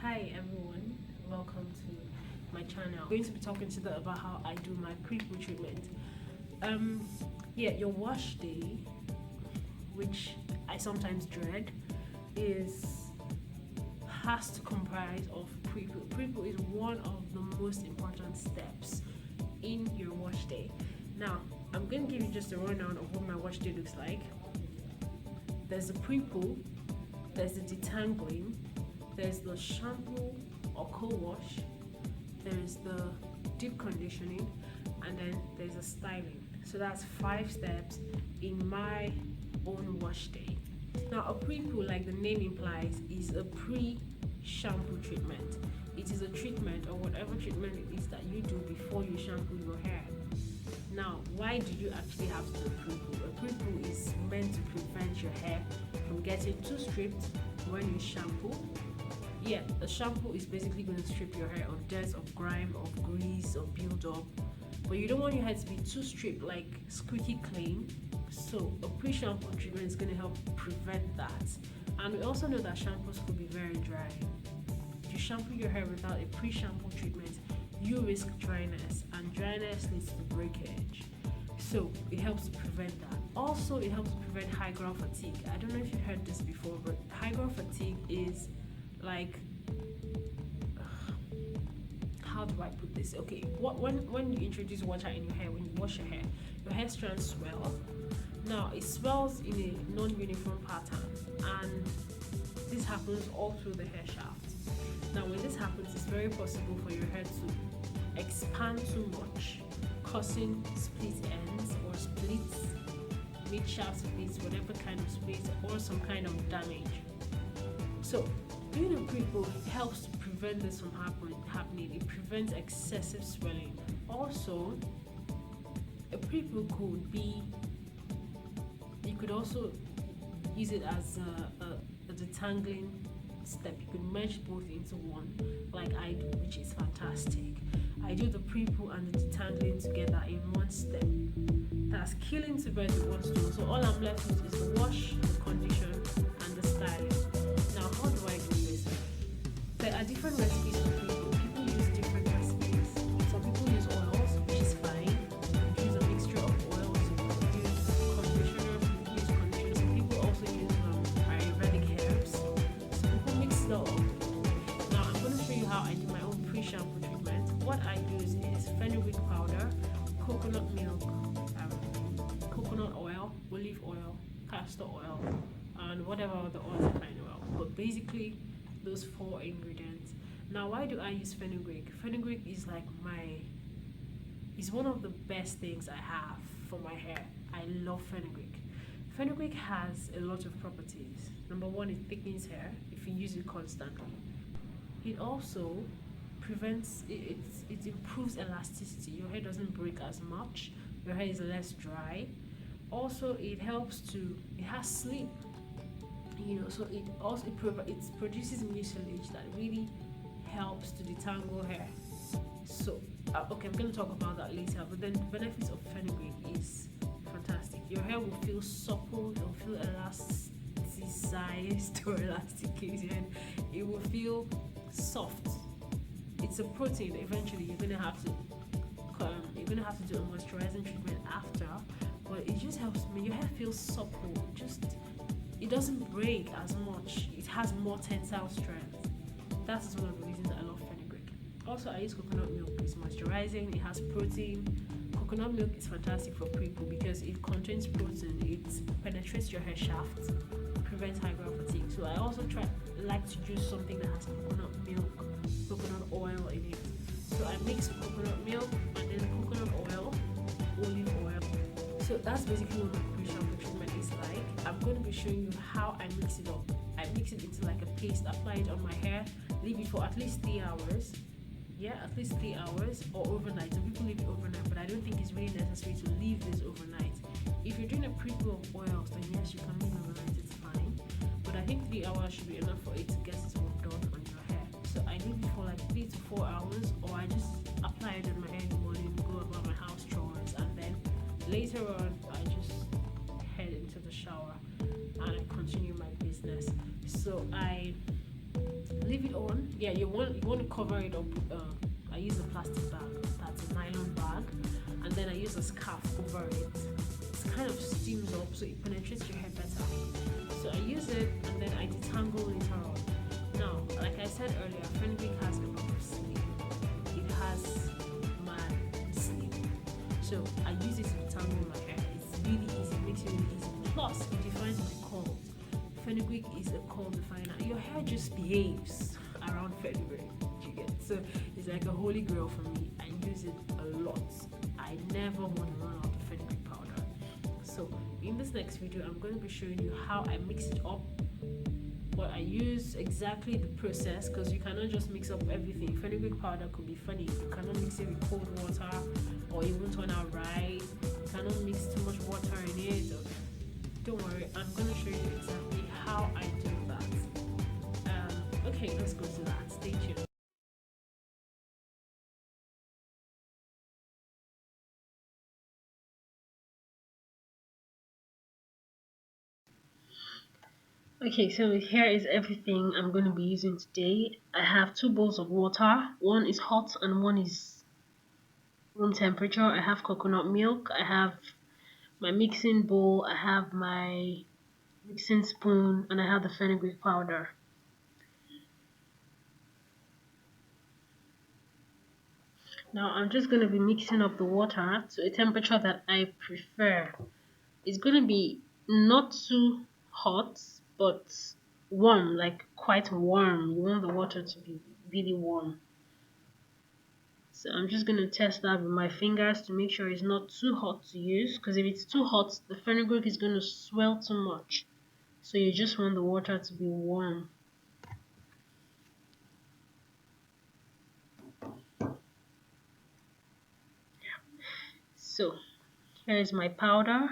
Hi everyone, welcome to my channel. I'm going to be talking today about how I do my pre-poo treatment. Your wash day, which I sometimes dread, is has to comprise of pre-poo. Pre-poo is one of the most important steps in your wash day. Now, I'm going to give you just a rundown of what my wash day looks like. There's the pre-poo, there's the detangling, there's the shampoo or co-wash, there's the deep conditioning, and then there's a styling. So that's 5 steps in my own wash day. Now, a pre-poo, like the name implies, is a pre-shampoo treatment. It is a treatment or whatever treatment it is that you do before you shampoo your hair. Now, why do you actually have to do a pre-poo? A pre-poo is meant to prevent your hair from getting too stripped when you shampoo. Yeah, a shampoo is basically going to strip your hair of dirt, of grime, of grease, of build-up. But you don't want your hair to be too stripped, like squeaky clean. So a pre-shampoo treatment is going to help prevent that. And we also know that shampoos could be very dry. If you shampoo your hair without a pre-shampoo treatment, you risk dryness, and dryness leads to breakage. So it helps to prevent that. Also, it helps to prevent high growth fatigue. I don't know if you've heard this before, but high growth fatigue is like, how do I put this? Okay, when you introduce water in your hair, when you wash your hair strands swell. Now it swells in a non-uniform pattern, and this happens all through the hair shaft. Now when this happens, it's very possible for your hair to expand too much, causing split ends or splits, mid-shaft splits, whatever kind of split, or some kind of damage. So doing a pre-poo helps to prevent this from happening. It prevents excessive swelling. Also, a pre-poo could be, you could also use it as a detangling step. You could merge both into one, like I do, which is fantastic. I do the pre-poo and the detangling together in one step. That's killing two birds with one stone. So all I'm left with is the wash, the condition, and the styling. Now, how do I do this? There are different recipes for pre-poo. People use different recipes. Some people use oils, which is fine. You use a mixture of oils. You use conditioner. People use conditioner. Some people also use Ayurvedic herbs. Some people mix it all up. Now, I'm going to show you how I do my own pre-shampoo treatment. What I use is fenugreek powder, coconut milk, coconut oil, olive oil, castor oil, and whatever other oils I find well. But basically, those 4 ingredients. Now, why do I use fenugreek? Fenugreek is is one of the best things I have for my hair. I love fenugreek. Fenugreek has a lot of properties. Number one, it thickens hair if you use it constantly. It also prevents it improves elasticity. Your hair doesn't break as much. Your hair is less dry. Also, it has sleep. So it produces mucilage that really helps to detangle hair. So okay, I'm going to talk about that later, but then the benefits of fenugreek is fantastic. Your hair will feel supple, it will feel elasticized or elasticated, it will feel soft. It's a protein. Eventually you're going to have to do a moisturizing treatment after, but it just helps me. Your hair feels supple, it doesn't break as much. It has more tensile strength. That is one of the reasons I love fenugreek. Also, I use coconut milk. It's moisturizing. It has protein. Coconut milk is fantastic for pre-poo because it contains protein. It penetrates your hair shaft, prevents high growth fatigue. So I also like to use something that has coconut milk, coconut oil in it. So I mix coconut milk and then coconut oil, olive oil. So that's basically what my pre-shampoo treatment is like. I'm going to be showing you how I mix it up. I mix it into like a paste, apply it on my hair, leave it for at least 3 hours. Yeah, at least 3 hours or overnight. Some people leave it overnight, but I don't think it's really necessary to leave this overnight. If you're doing a pre-poo of oils, then yes, you can leave it overnight, it's fine. But I think 3 hours should be enough for it to get its work done on your hair. So I leave it for like 3 to 4 hours, or I just apply it on my hair in the morning, go about my house chores, and then later on I just head into the shower and I continue my business. So I leave it on. Yeah, you want to cover it up. I use a plastic bag, that's a nylon bag, and then I use a scarf over it. It kind of steams up so it penetrates your hair better. So I use it and then I detangle later on. Now, like I said earlier, Fenugreek has a lot of sleep. It has mad sleep. So I use it to detangle my hair. It's really easy, it makes it really easy. Plus, it defines my curls. Fenugreek is a curl definer. Your hair just behaves around fenugreek. You get so it's like a holy grail for me. I use it a lot. I never want to run out of fenugreek powder. So in this next video, I'm going to be showing you how I mix it up. What I use, exactly the process, because you cannot just mix up everything. Fenugreek powder could be funny. You cannot mix it with cold water, or it won't turn out right. You cannot mix too much water in it. Don't worry, I'm gonna show you exactly how I do that. Okay, let's go to that. Stay tuned. Okay, so here is everything I'm going to be using today. I have 2 bowls of water. One is hot and one is room temperature. I have coconut milk. I have my mixing bowl. I have my mixing spoon, and I have the fenugreek powder. Now I'm just going to be mixing up the water to a temperature that I prefer. It's going to be not too hot, but warm, like quite warm. You want the water to be really warm. So I'm just going to test that with my fingers to make sure it's not too hot to use, because if it's too hot, the fenugreek is going to swell too much. So you just want the water to be warm. So here is my powder,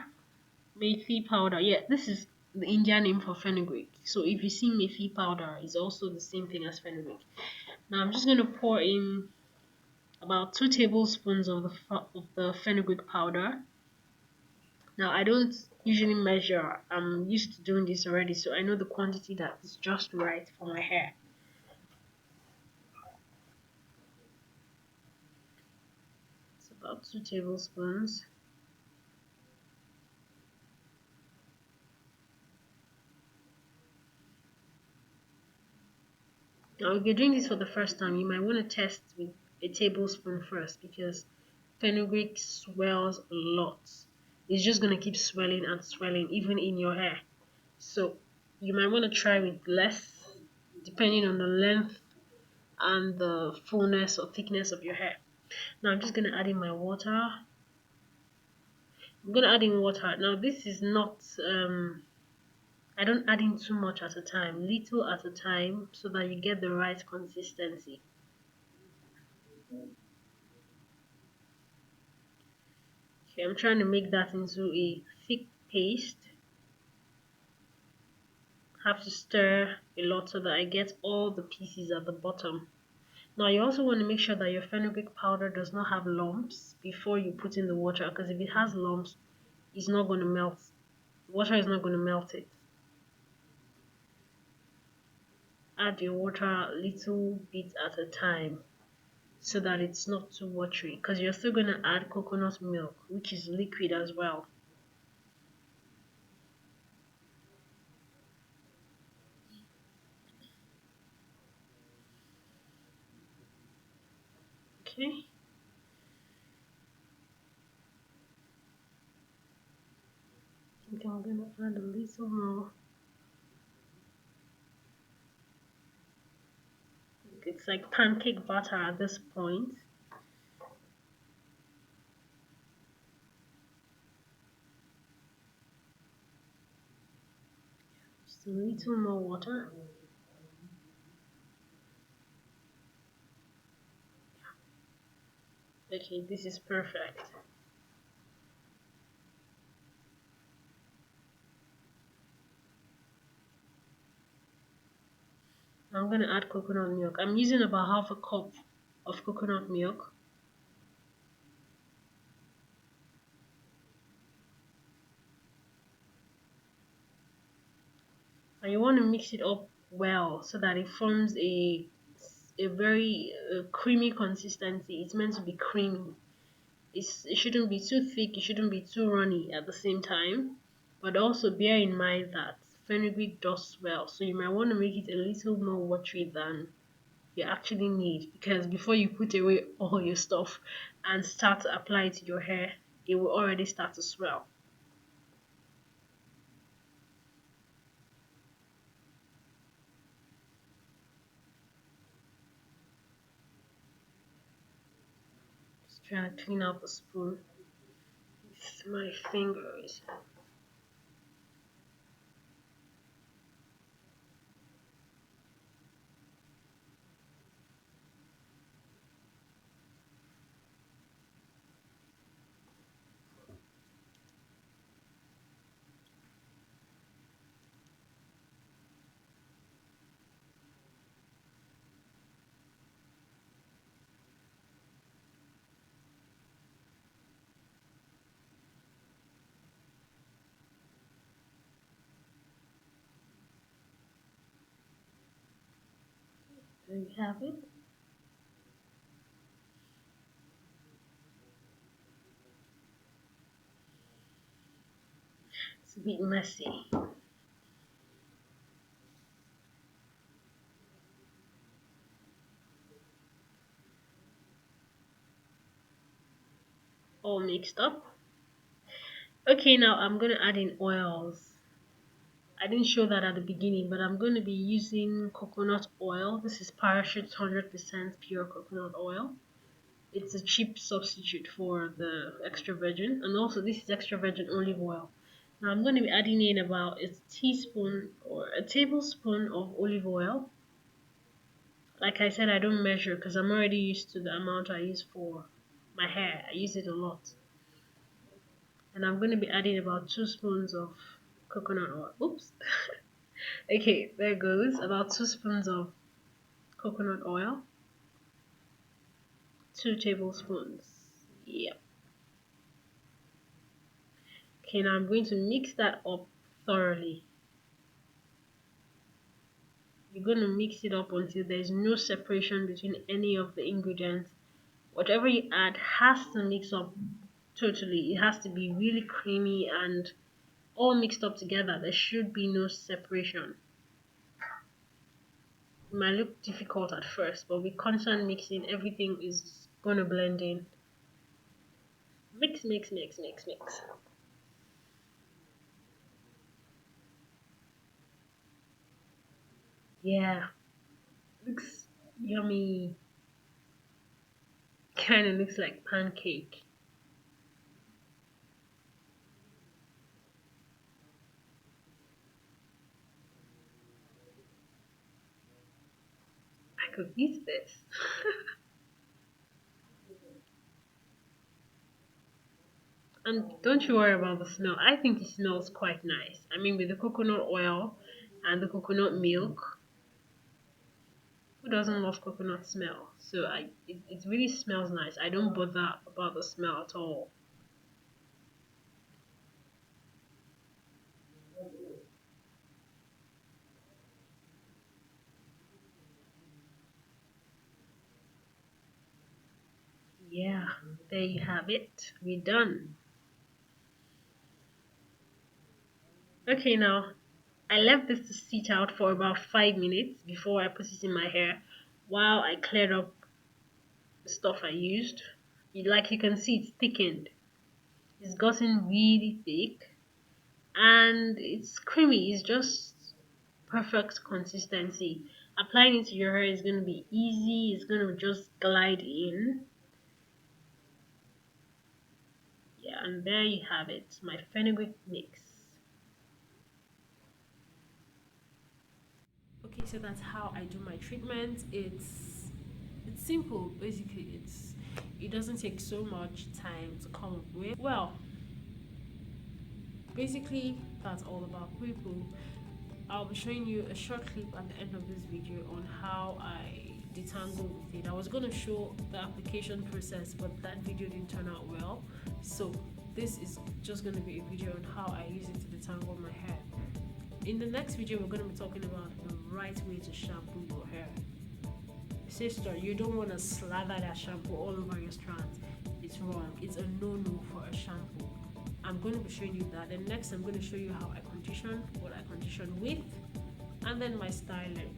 methi powder. Yeah, this is the Indian name for fenugreek. So if you see methi powder, it's also the same thing as fenugreek. Now I'm just going to pour in about 2 tablespoons of the fenugreek powder. Now I don't usually measure. I'm used to doing this already, so I know the quantity that is just right for my hair. It's about 2 tablespoons. Now if you're doing this for the first time, you might want to test with a tablespoon first, because fenugreek swells a lot. It's just going to keep swelling and swelling even in your hair. So you might want to try with less, depending on the length and the fullness or thickness of your hair. Now I'm just going to add in my water. I'm going to add in water. Now this is not, I don't add in too much at a time, little at a time, so that you get the right consistency. Okay, I'm trying to make that into a thick paste. Have to stir a lot so that I get all the pieces at the bottom. Now you also want to make sure that your fenugreek powder does not have lumps before you put in the water, because if it has lumps, it's not going to melt. The water is not going to melt it. Add your water a little bit at a time so that it's not too watery, because you're still going to add coconut milk, which is liquid as well. Okay. I think I'm going to add a little more. It's like pancake batter at this point. Just a little more water. Okay, this is perfect. I'm going to add coconut milk. I'm using about half a cup of coconut milk. And you want to mix it up well so that it forms a very creamy consistency. It's meant to be creamy. It shouldn't be too thick, it shouldn't be too runny at the same time. But also bear in mind that fenugreek does swell, so you might want to make it a little more watery than you actually need, because before you put away all your stuff and start to apply it to your hair, it will already start to swell. Just trying to clean out the spoon with my fingers. There you have it. It's a bit messy. All mixed up. Okay, now I'm gonna add in oils. I didn't show that at the beginning, but I'm going to be using coconut oil. This is Parachute 100% pure coconut oil. It's a cheap substitute for the extra virgin, and also this is extra virgin olive oil. Now I'm going to be adding in about a teaspoon or a tablespoon of olive oil. Like I said, I don't measure because I'm already used to the amount I use for my hair. I use it a lot. And I'm going to be adding about 2 spoons of coconut oil. Oops. Okay, there goes. About 2 spoons of coconut oil, 2 tablespoons. Yep. Okay, now I'm going to mix that up thoroughly. You're going to mix it up until there's no separation between any of the ingredients. Whatever you add has to mix up totally. It has to be really creamy and all mixed up together. There should be no separation. It might look difficult at first, but with constant mixing, everything is going to blend in. Mix, mix, mix, mix, mix. Yeah, looks yummy. Kind of looks like pancake. I could eat this. And don't you worry about the smell. I think it smells quite nice. I mean, with the coconut oil and the coconut milk, who doesn't love coconut smell? So it really smells nice. I don't bother about the smell at all. Yeah, there you have it. We're done. Okay, now I left this to sit out for about 5 minutes before I put it in my hair while I cleared up the stuff I used. Like you can see, it's thickened. It's gotten really thick and it's creamy. It's just perfect consistency. Applying it to your hair is going to be easy. It's going to just glide in. Yeah, and there you have it, my fenugreek mix. Okay, so that's how I do my treatment. It's simple, basically. It doesn't take so much time to come up with. Well, basically that's all about Pre-Poo. I'll be showing you a short clip at the end of this video on how I detangle with it. I was going to show the application process, but that video didn't turn out well. So this is just going to be a video on how I use it to detangle my hair. In the next video, we're going to be talking about the right way to shampoo your hair. Sister, you don't want to slather that shampoo all over your strands. It's wrong. It's a no-no for a shampoo. I'm going to be showing you that. And next, I'm going to show you how I condition, what I condition with, and then my styling.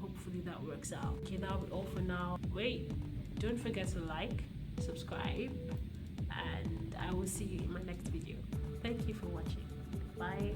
Hopefully that works out. Okay, that'll be all for now. Wait, don't forget to like, subscribe, and I will see you in my next video. Thank you for watching. Bye.